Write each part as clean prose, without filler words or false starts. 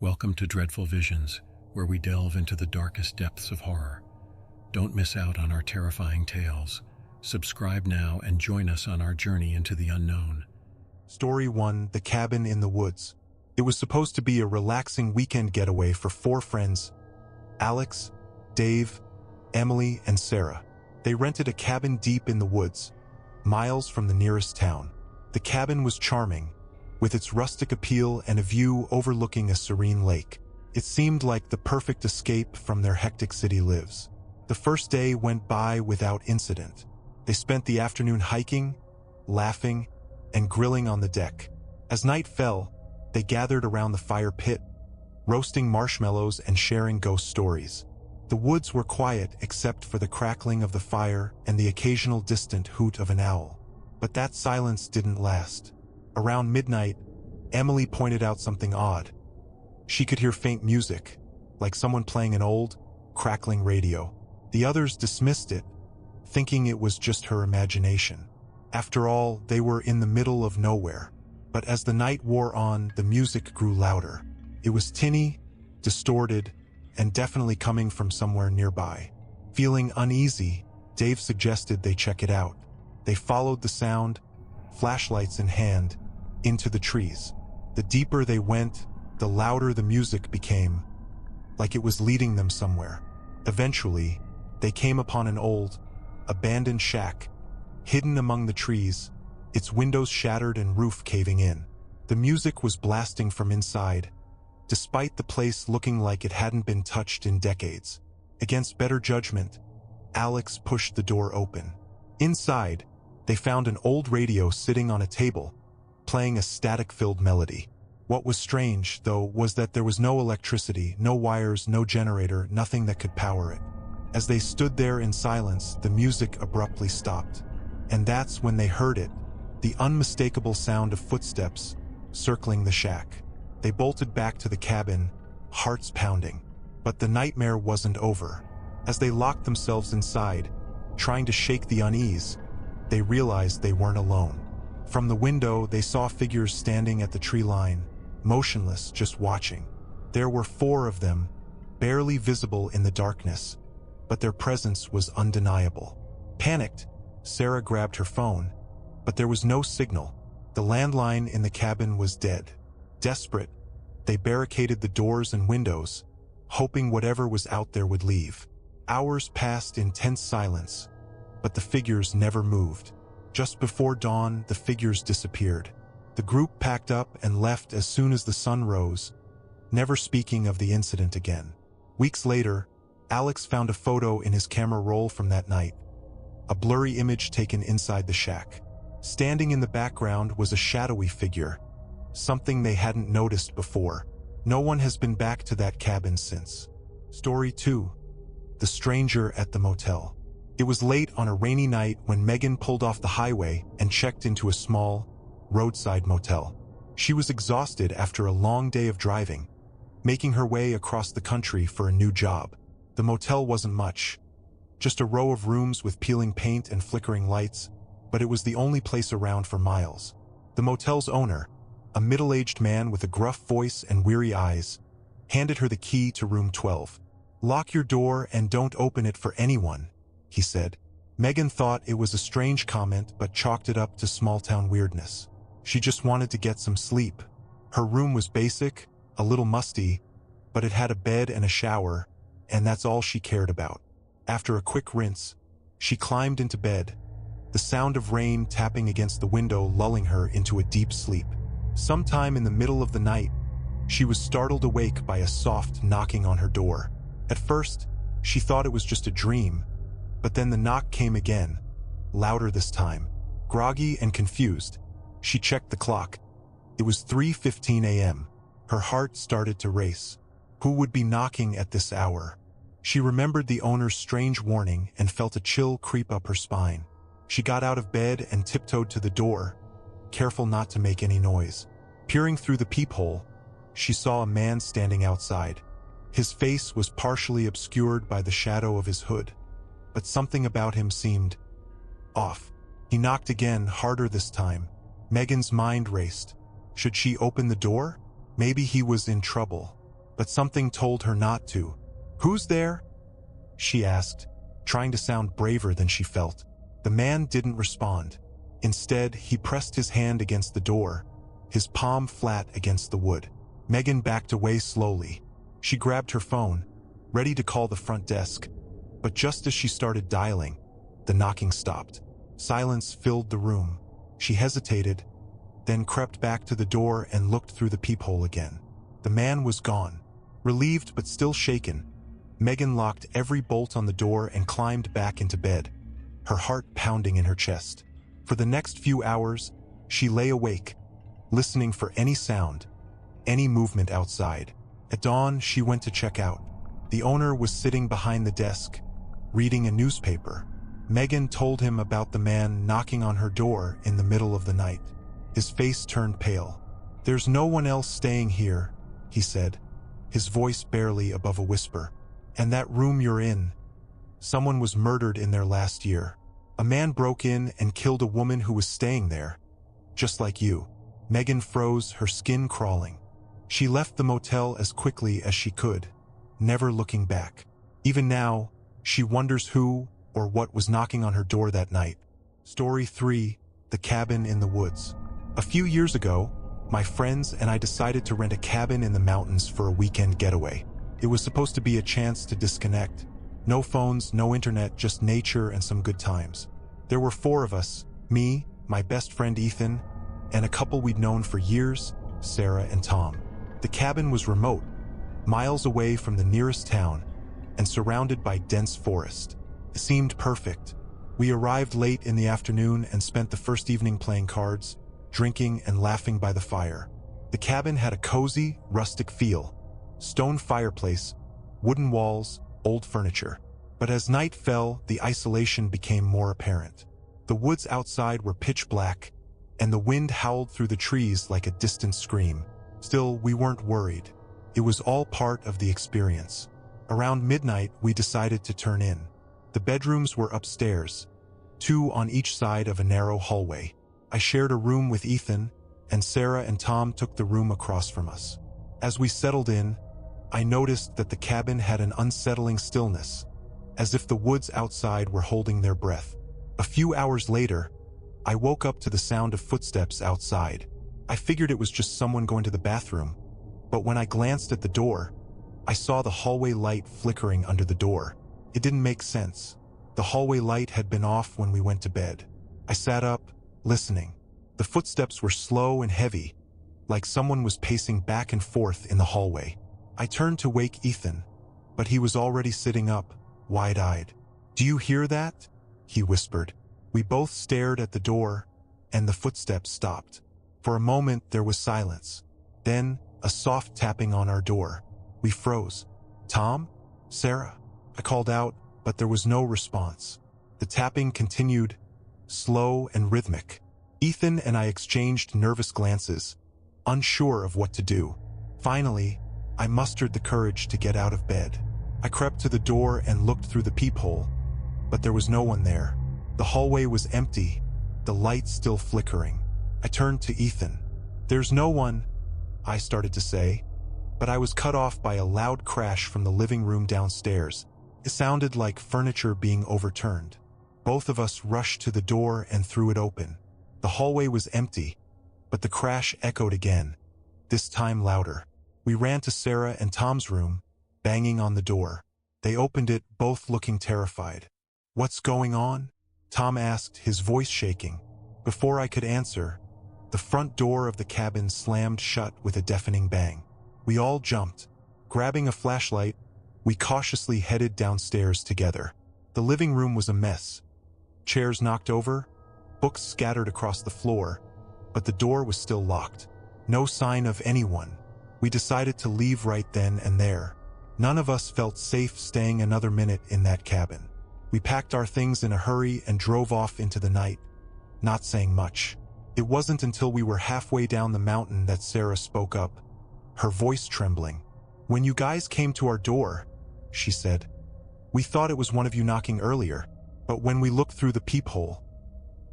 Welcome to Dreadful Visions, where we delve into the darkest depths of horror. Don't miss out on our terrifying tales. Subscribe now and join us on our journey into the unknown. Story 1: The Cabin in the Woods. It was supposed to be a relaxing weekend getaway for 4 friends: Alex, Dave, Emily, and Sarah. They rented a cabin deep in the woods, miles from the nearest town. The cabin was charming, with its rustic appeal and a view overlooking a serene lake. It seemed like the perfect escape from their hectic city lives. The first day went by without incident. They spent the afternoon hiking, laughing, and grilling on the deck. As night fell, they gathered around the fire pit, roasting marshmallows and sharing ghost stories. The woods were quiet except for the crackling of the fire and the occasional distant hoot of an owl. But that silence didn't last. Around midnight, Emily pointed out something odd. She could hear faint music, like someone playing an old, crackling radio. The others dismissed it, thinking it was just her imagination. After all, they were in the middle of nowhere. But as the night wore on, the music grew louder. It was tinny, distorted, and definitely coming from somewhere nearby. Feeling uneasy, Dave suggested they check it out. They followed the sound, flashlights in hand, into the trees. The deeper they went, the louder the music became, like it was leading them somewhere. Eventually, they came upon an old, abandoned shack, hidden among the trees, its windows shattered and roof caving in. The music was blasting from inside, despite the place looking like it hadn't been touched in decades. Against better judgment, Alex pushed the door open. Inside, they found an old radio sitting on a table, playing a static-filled melody. What was strange, though, was that there was no electricity, no wires, no generator, nothing that could power it. As they stood there in silence, the music abruptly stopped. And that's when they heard it, the unmistakable sound of footsteps circling the shack. They bolted back to the cabin, hearts pounding. But the nightmare wasn't over. As they locked themselves inside, trying to shake the unease, they realized they weren't alone. From the window, they saw figures standing at the tree line, motionless, just watching. There were 4 of them, barely visible in the darkness, but their presence was undeniable. Panicked, Sarah grabbed her phone, but there was no signal. The landline in the cabin was dead. Desperate, they barricaded the doors and windows, hoping whatever was out there would leave. Hours passed in tense silence, but the figures never moved. Just before dawn, the figures disappeared. The group packed up and left as soon as the sun rose, never speaking of the incident again. Weeks later, Alex found a photo in his camera roll from that night, a blurry image taken inside the shack. Standing in the background was a shadowy figure, something they hadn't noticed before. No one has been back to that cabin since. Story 2: The Stranger at the Motel. It was late on a rainy night when Megan pulled off the highway and checked into a small, roadside motel. She was exhausted after a long day of driving, making her way across the country for a new job. The motel wasn't much, just a row of rooms with peeling paint and flickering lights, but it was the only place around for miles. The motel's owner, a middle-aged man with a gruff voice and weary eyes, handed her the key to room 12. "Lock your door and don't open it for anyone," he said. Megan thought it was a strange comment but chalked it up to small-town weirdness. She just wanted to get some sleep. Her room was basic, a little musty, but it had a bed and a shower, and that's all she cared about. After a quick rinse, she climbed into bed, the sound of rain tapping against the window lulling her into a deep sleep. Sometime in the middle of the night, she was startled awake by a soft knocking on her door. At first, she thought it was just a dream, but then the knock came again, louder this time. Groggy and confused, she checked the clock. It was 3:15 a.m. Her heart started to race. Who would be knocking at this hour? She remembered the owner's strange warning and felt a chill creep up her spine. She got out of bed and tiptoed to the door, careful not to make any noise. Peering through the peephole, she saw a man standing outside. His face was partially obscured by the shadow of his hood, but something about him seemed off. He knocked again, harder this time. Megan's mind raced. Should she open the door? Maybe he was in trouble. but something told her not to. "Who's there?" she asked, trying to sound braver than she felt. The man didn't respond. Instead, he pressed his hand against the door, his palm flat against the wood. Megan backed away slowly. She grabbed her phone, ready to call the front desk. But just as she started dialing, the knocking stopped. Silence filled the room. She hesitated, then crept back to the door and looked through the peephole again. The man was gone. Relieved but still shaken, Megan locked every bolt on the door and climbed back into bed, her heart pounding in her chest. For the next few hours, she lay awake, listening for any sound, any movement outside. At dawn, she went to check out. The owner was sitting behind the desk, reading a newspaper. Megan told him about the man knocking on her door in the middle of the night. His face turned pale. "There's no one else staying here," he said, his voice barely above a whisper. "And that room you're in, someone was murdered in there last year. A man broke in and killed a woman who was staying there, just like you." Megan froze, her skin crawling. She left the motel as quickly as she could, never looking back. Even now, she wonders who or what was knocking on her door that night. Story 3: The Cabin in the Woods. A few years ago, my friends and I decided to rent a cabin in the mountains for a weekend getaway. It was supposed to be a chance to disconnect. No phones, no internet, just nature and some good times. There were 4 of us: me, my best friend Ethan, and a couple we'd known for years, Sarah and Tom. The cabin was remote, miles away from the nearest town, and surrounded by dense forest. It seemed perfect. We arrived late in the afternoon and spent the first evening playing cards, drinking and laughing by the fire. The cabin had a cozy, rustic feel. Stone fireplace, wooden walls, old furniture. But as night fell, the isolation became more apparent. The woods outside were pitch black, and the wind howled through the trees like a distant scream. Still, we weren't worried. It was all part of the experience. Around midnight, we decided to turn in. The bedrooms were upstairs, 2 on each side of a narrow hallway. I shared a room with Ethan, and Sarah and Tom took the room across from us. As we settled in, I noticed that the cabin had an unsettling stillness, as if the woods outside were holding their breath. A few hours later, I woke up to the sound of footsteps outside. I figured it was just someone going to the bathroom, but when I glanced at the door, I saw the hallway light flickering under the door. It didn't make sense. The hallway light had been off when we went to bed. I sat up, listening. The footsteps were slow and heavy, like someone was pacing back and forth in the hallway. I turned to wake Ethan, but he was already sitting up, wide-eyed. "Do you hear that?" he whispered. We both stared at the door, and the footsteps stopped. For a moment, there was silence. Then, a soft tapping on our door. We froze. "Tom? Sarah?" I called out, but there was no response. The tapping continued, slow and rhythmic. Ethan and I exchanged nervous glances, unsure of what to do. Finally, I mustered the courage to get out of bed. I crept to the door and looked through the peephole, but there was no one there. The hallway was empty, the light still flickering. I turned to Ethan. "There's no one," I started to say, but I was cut off by a loud crash from the living room downstairs. It sounded like furniture being overturned. Both of us rushed to the door and threw it open. The hallway was empty, but the crash echoed again, this time louder. We ran to Sarah and Tom's room, banging on the door. They opened it, both looking terrified. "What's going on?" Tom asked, his voice shaking. Before I could answer, the front door of the cabin slammed shut with a deafening bang. We all jumped. Grabbing a flashlight, we cautiously headed downstairs together. The living room was a mess. Chairs knocked over, books scattered across the floor, but the door was still locked. No sign of anyone. We decided to leave right then and there. None of us felt safe staying another minute in that cabin. We packed our things in a hurry and drove off into the night, not saying much. It wasn't until we were halfway down the mountain that Sarah spoke up, her voice trembling. "When you guys came to our door," she said, "we thought it was one of you knocking earlier, but when we looked through the peephole,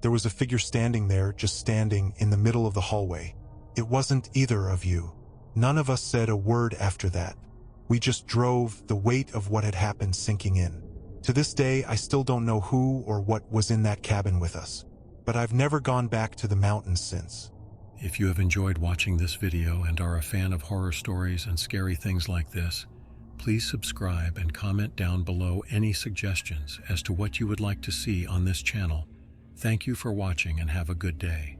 there was a figure standing there, just standing in the middle of the hallway. It wasn't either of you." None of us said a word after that. We just drove, the weight of what had happened sinking in. To this day, I still don't know who or what was in that cabin with us, but I've never gone back to the mountains since. If you have enjoyed watching this video and are a fan of horror stories and scary things like this, please subscribe and comment down below any suggestions as to what you would like to see on this channel. Thank you for watching and have a good day.